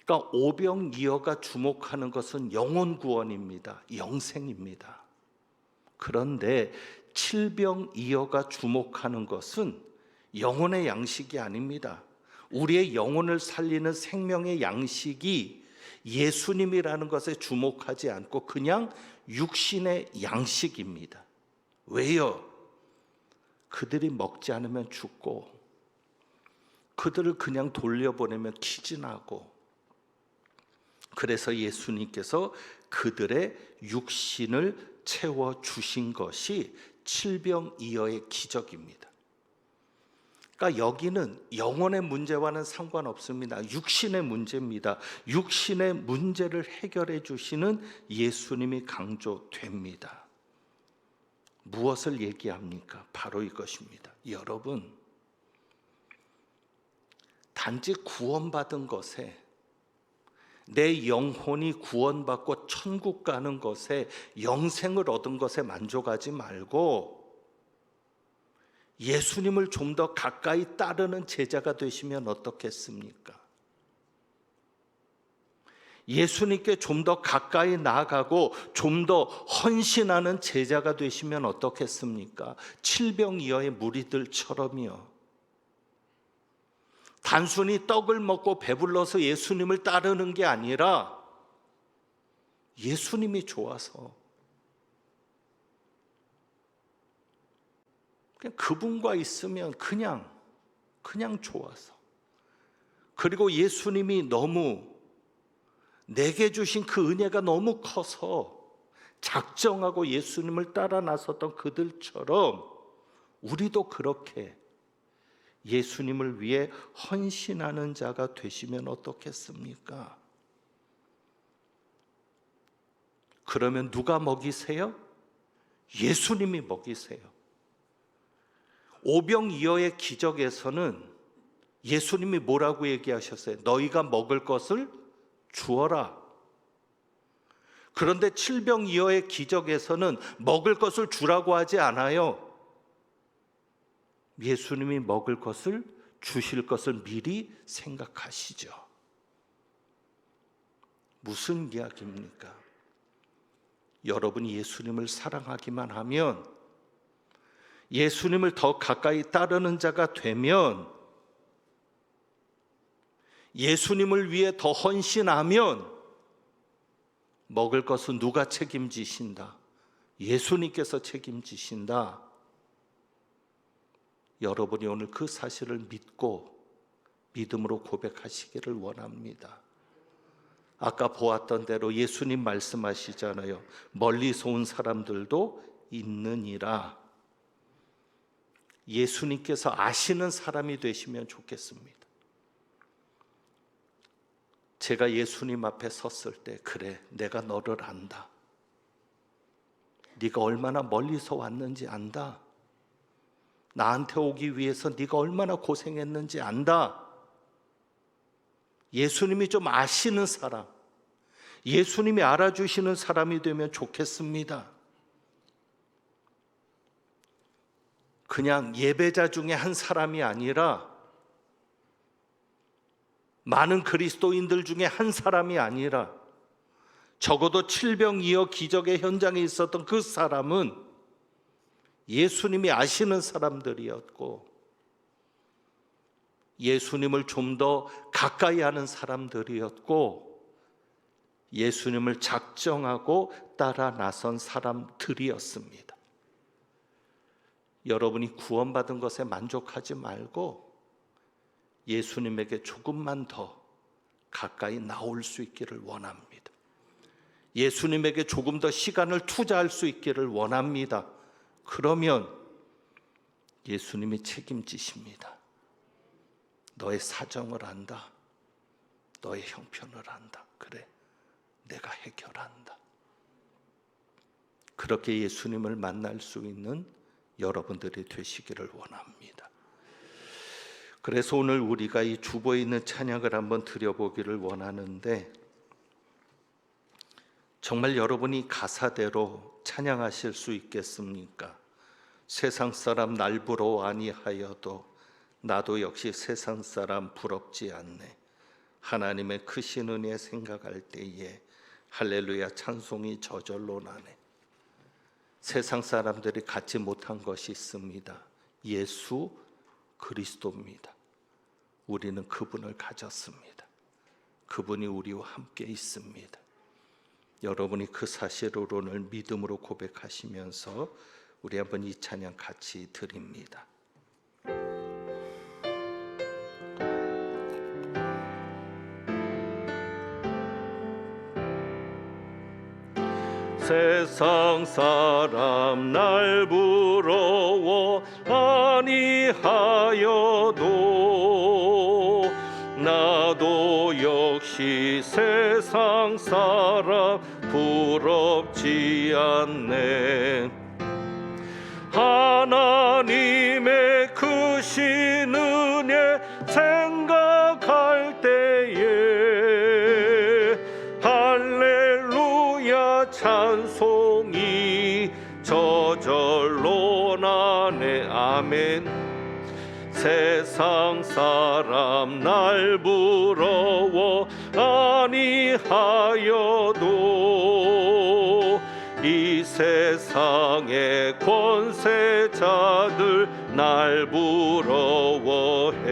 그러니까 오병이어가 주목하는 것은 영혼 구원입니다. 영생입니다. 그런데 칠병이어가 주목하는 것은 영혼의 양식이 아닙니다. 우리의 영혼을 살리는 생명의 양식이 예수님이라는 것에 주목하지 않고 그냥 육신의 양식입니다. 왜요? 그들이 먹지 않으면 죽고 그들을 그냥 돌려보내면 기진하고. 그래서 예수님께서 그들의 육신을 채워주신 것이 칠병이어의 기적입니다. 그러니까 여기는 영혼의 문제와는 상관없습니다. 육신의 문제입니다. 육신의 문제를 해결해 주시는 예수님이 강조됩니다. 무엇을 얘기합니까? 바로 이것입니다. 여러분, 단지 구원받은 것에, 내 영혼이 구원받고 천국 가는 것에, 영생을 얻은 것에 만족하지 말고 예수님을 좀 더 가까이 따르는 제자가 되시면 어떻겠습니까? 예수님께 좀 더 가까이 나아가고 좀 더 헌신하는 제자가 되시면 어떻겠습니까? 칠병이어의 무리들처럼요. 단순히 떡을 먹고 배불러서 예수님을 따르는 게 아니라 예수님이 좋아서 그냥 그분과 있으면 그냥 좋아서, 그리고 예수님이 너무 내게 주신 그 은혜가 너무 커서 작정하고 예수님을 따라 나섰던 그들처럼 우리도 그렇게 예수님을 위해 헌신하는 자가 되시면 어떻겠습니까? 그러면 누가 먹이세요? 예수님이 먹이세요. 오병이어의 기적에서는 예수님이 뭐라고 얘기하셨어요? 너희가 먹을 것을 주어라. 그런데 칠병이어의 기적에서는 먹을 것을 주라고 하지 않아요. 예수님이 먹을 것을, 주실 것을 미리 생각하시죠. 무슨 이야기입니까? 여러분이 예수님을 사랑하기만 하면, 예수님을 더 가까이 따르는 자가 되면, 예수님을 위해 더 헌신하면 먹을 것은 누가 책임지신다? 예수님께서 책임지신다. 여러분이 오늘 그 사실을 믿고 믿음으로 고백하시기를 원합니다. 아까 보았던 대로 예수님 말씀하시잖아요. 멀리서 온 사람들도 있느니라. 예수님께서 아시는 사람이 되시면 좋겠습니다. 제가 예수님 앞에 섰을 때, 그래, 내가 너를 안다. 네가 얼마나 멀리서 왔는지 안다. 나한테 오기 위해서 네가 얼마나 고생했는지 안다. 예수님이 좀 아시는 사람, 예수님이 알아주시는 사람이 되면 좋겠습니다. 그냥 예배자 중에 한 사람이 아니라, 많은 그리스도인들 중에 한 사람이 아니라, 적어도 칠병이어 기적의 현장에 있었던 그 사람은 예수님이 아시는 사람들이었고, 예수님을 좀 더 가까이 하는 사람들이었고, 예수님을 작정하고 따라 나선 사람들이었습니다. 여러분이 구원받은 것에 만족하지 말고 예수님에게 조금만 더 가까이 나올 수 있기를 원합니다. 예수님에게 조금 더 시간을 투자할 수 있기를 원합니다. 그러면 예수님이 책임지십니다. 너의 사정을 안다. 너의 형편을 안다. 그래, 내가 해결한다. 그렇게 예수님을 만날 수 있는 여러분들이 되시기를 원합니다. 그래서 오늘 우리가 이 주보에 있는 찬양을 한번 드려보기를 원하는데, 정말 여러분이 가사대로 찬양하실 수 있겠습니까? 세상 사람 날 부러워 아니하여도 나도 역시 세상 사람 부럽지 않네. 하나님의 크신 은혜 생각할 때에 할렐루야 찬송이 저절로 나네. 세상 사람들이 갖지 못한 것이 있습니다. 예수 그리스도입니다. 우리는 그분을 가졌습니다. 그분이 우리와 함께 있습니다. 여러분이 그 사실을 오늘 믿음으로 고백하시면서 우리 한번 이 찬양 같이 드립니다. 세상 사람 날 부러워 아니하여도 나도 역시 세상 사람 부럽지 않네. 하나님의 크신 은혜 생각할 때에 할렐루야 찬송이 저절로 나네. 아멘. 세상 사람 날 부러워 아니하여도 이 세상의 권세자들 날 부러워해.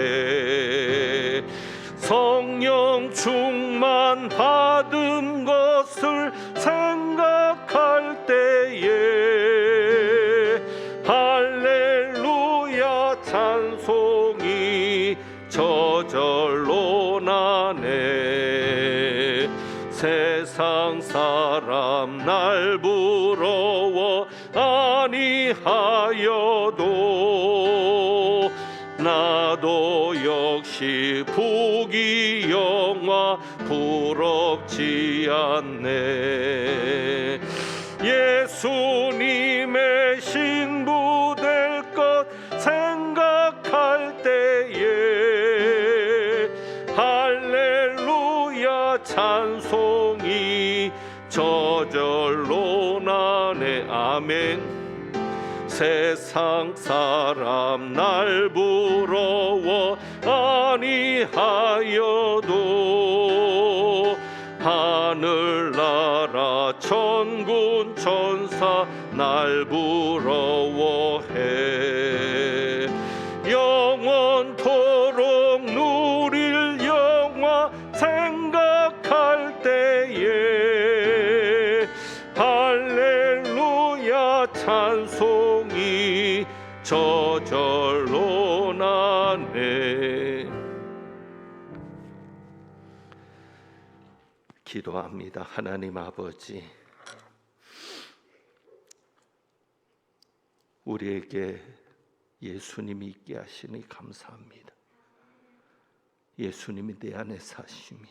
성령 충만 받은 것을 생각할 때에 할렐루야 찬송이 저절로 나네. 세상 사람 날 부러워 아니하여도 나도 역시 복이 영화 부럽지 않네. 예수님의 신부 될 것 생각할 때에 할렐루야 찬송이 저절로 나네. 아멘. 세상 사람 날 부러워 아니하여도 하늘나라 천군 천사 날 부러워해. 영원토록 누릴 영화 생각할 때에 할렐루야 찬송이 저절로 나네. 기도합니다. 하나님 아버지, 우리에게 예수님이 있게 하시니 감사합니다. 예수님이 내 안에 사시며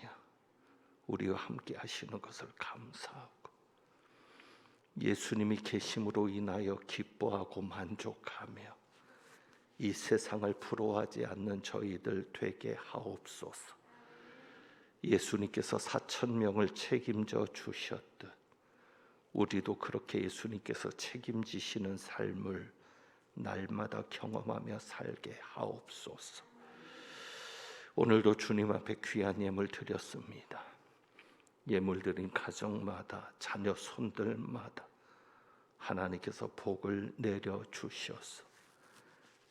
우리와 함께 하시는 것을 감사하고, 예수님이 계심으로 인하여 기뻐하고 만족하며 이 세상을 부러워하지 않는 저희들 되게 하옵소서. 예수님께서 4,000명을 책임져 주셨듯 우리도 그렇게 예수님께서 책임지시는 삶을 날마다 경험하며 살게 하옵소서. 오늘도 주님 앞에 귀한 예물 드렸습니다. 예물 드린 가정마다, 자녀 손들마다 하나님께서 복을 내려 주셔서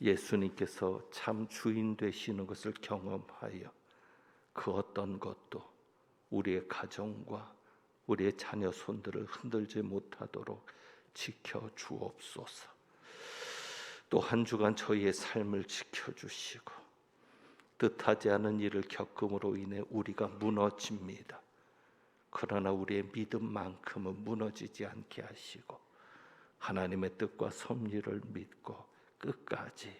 예수님께서 참 주인 되시는 것을 경험하여 그 어떤 것도 우리의 가정과 우리의 자녀 손들을 흔들지 못하도록 지켜 주옵소서. 또 한 주간 저희의 삶을 지켜주시고, 뜻하지 않은 일을 겪음으로 인해 우리가 무너집니다. 그러나 우리의 믿음만큼은 무너지지 않게 하시고, 하나님의 뜻과 섭리를 믿고 끝까지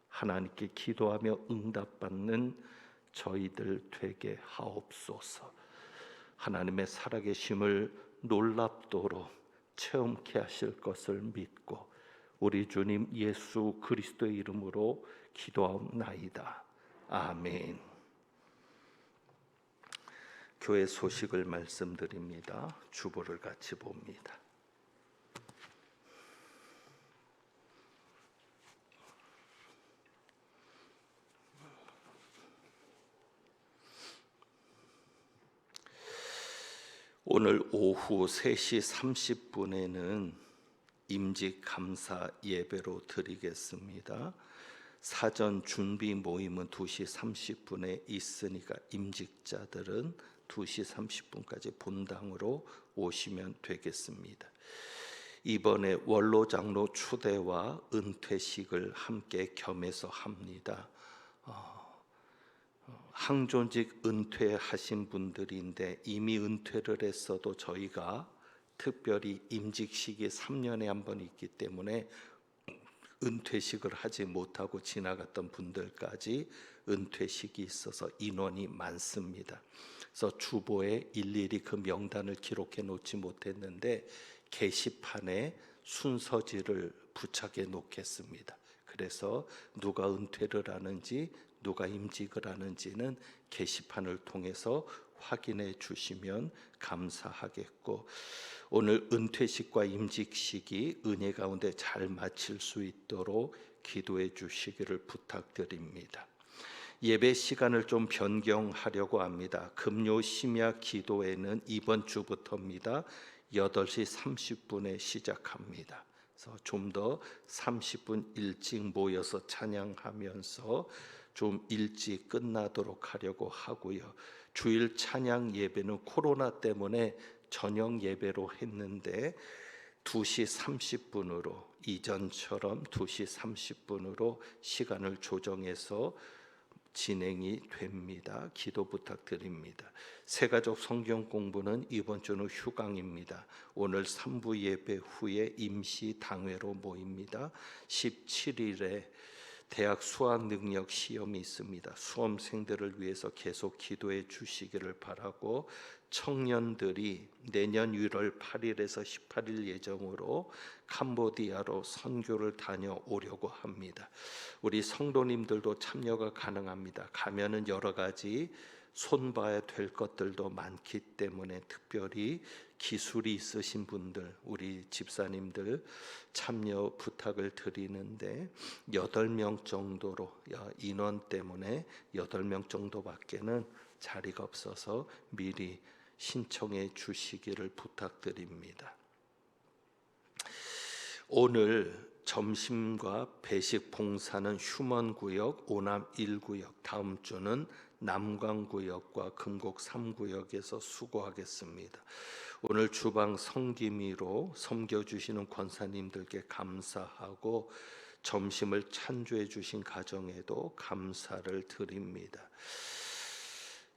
하나님께 기도하며 응답받는 저희들 되게 하옵소서. 하나님의 살아계심을 놀랍도록 체험케 하실 것을 믿고 우리 주님 예수 그리스도의 이름으로 기도하옵나이다. 아멘. 교회 소식을 말씀드립니다. 주보를 같이 봅니다. 오늘 오후 3시 30분에는 임직 감사 예배로 드리겠습니다. 사전 준비 모임은 2시 30분에 있으니까 임직자들은 2시 30분까지 본당으로 오시면 되겠습니다. 이번에 원로 장로 추대와 은퇴식을 함께 겸해서 합니다. 항존직 은퇴하신 분들인데 이미 은퇴를 했어도 저희가 특별히 임직식이 3년에 한 번 있기 때문에 은퇴식을 하지 못하고 지나갔던 분들까지 은퇴식이 있어서 인원이 많습니다. 그래서 주보에 일일이 그 명단을 기록해 놓지 못했는데 게시판에 순서지를 부착해 놓겠습니다. 그래서 누가 은퇴를 하는지 누가 임직을 하는지는 게시판을 통해서 확인해 주시면 감사하겠고, 오늘 은퇴식과 임직식이 은혜 가운데 잘 마칠 수 있도록 기도해 주시기를 부탁드립니다. 예배 시간을 좀 변경하려고 합니다. 금요 심야 기도회는 이번 주부터입니다. 8시 30분에 시작합니다. 그래서 좀 더 30분 일찍 모여서 찬양하면서 좀 일찍 끝나도록 하려고 하고요. 주일 찬양 예배는 코로나 때문에 저녁 예배로 했는데 2시 30분으로 이전처럼 2시 30분으로 시간을 조정해서 진행이 됩니다. 기도 부탁드립니다. 새가족 성경 공부는 이번 주는 휴강입니다. 오늘 3부 예배 후에 임시 당회로 모입니다. 17일에 대학 수학 능력 시험이 있습니다. 수험생들을 위해서 계속 기도해 주시기를 바라고, 청년들이 내년 1월 8일에서 18일 예정으로 캄보디아로 선교를 다녀오려고 합니다. 우리 성도님들도 참여가 가능합니다. 가면은 여러 가지 손봐야 될 것들도 많기 때문에 특별히 기술이 있으신 분들, 우리 집사님들 참여 부탁을 드리는데 8명 정도로 인원 때문에 8명 정도밖에는 자리가 없어서 미리 신청해 주시기를 부탁드립니다. 오늘 점심과 배식 봉사는 휴먼구역, 오남 1구역, 다음 주는 남광구역과 금곡 3구역에서 수고하겠습니다. 오늘 주방 성김이로 섬겨주시는 권사님들께 감사하고 점심을 찬조해 주신 가정에도 감사를 드립니다.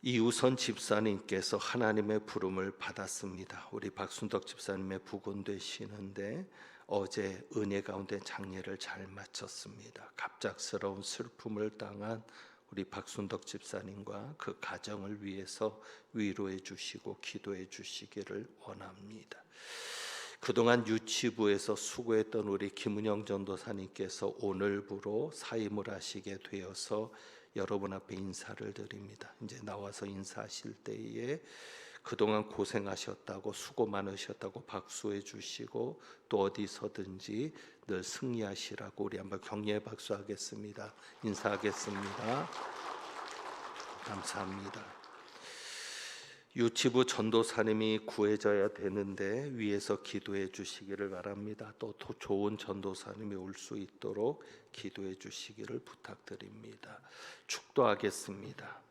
이우선 집사님께서 하나님의 부름을 받았습니다. 우리 박순덕 집사님의 부군 되시는데 어제 은혜 가운데 장례를 잘 마쳤습니다. 갑작스러운 슬픔을 당한 우리 박순덕 집사님과 그 가정을 위해서 위로해 주시고 기도해 주시기를 원합니다. 그동안 유치부에서 수고했던 우리 김은영 전도사님께서 오늘부로 사임을 하시게 되어서 여러분 앞에 인사를 드립니다. 이제 나와서 인사하실 때에 그동안 고생하셨다고, 수고 많으셨다고 박수해 주시고 또 어디서든지 늘 승리하시라고 우리 한번 격려의 박수하겠습니다. 인사하겠습니다. 감사합니다. 유치부 전도사님이 구해져야 되는데 위에서 기도해 주시기를 바랍니다. 또 좋은 전도사님이 올 수 있도록 기도해 주시기를 부탁드립니다. 축도하겠습니다.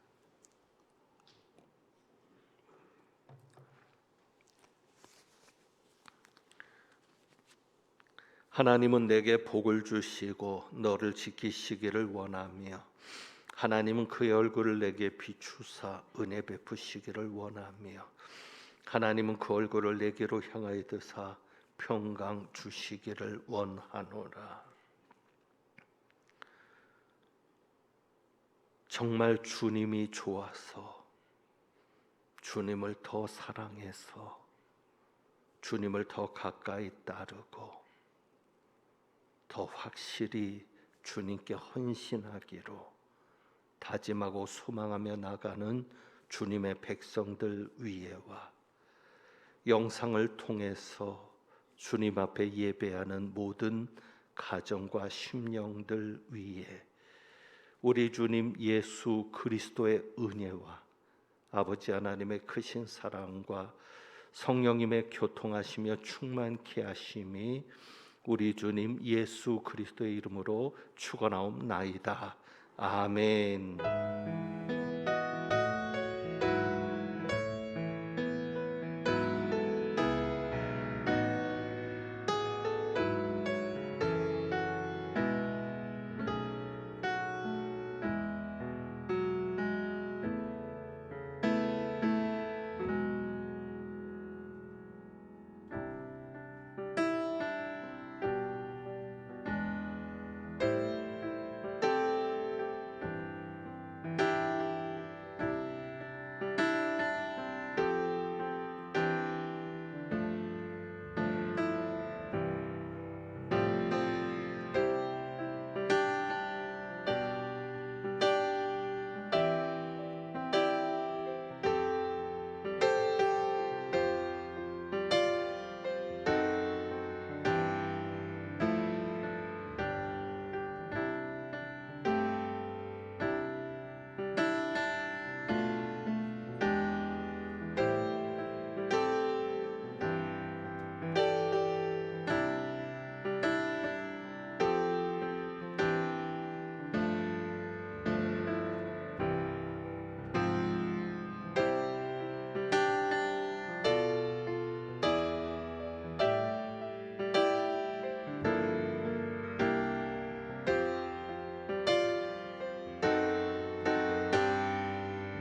하나님은 내게 복을 주시고 너를 지키시기를 원하며 하나님은 그의 얼굴을 내게 비추사 은혜 베푸시기를 원하며 하나님은 그 얼굴을 내게로 향하여 드사 평강 주시기를 원하노라. 정말 주님이 좋아서, 주님을 더 사랑해서, 주님을 더 가까이 따르고 더 확실히 주님께 헌신하기로 다짐하고 소망하며 나가는 주님의 백성들 위에와 영상을 통해서 주님 앞에 예배하는 모든 가정과 심령들 위에 우리 주님 예수 그리스도의 은혜와 아버지 하나님의 크신 사랑과 성령님의 교통하시며 충만케 하심이 우리 주님 예수 그리스도의 이름으로 축원하옵나이다. 아멘.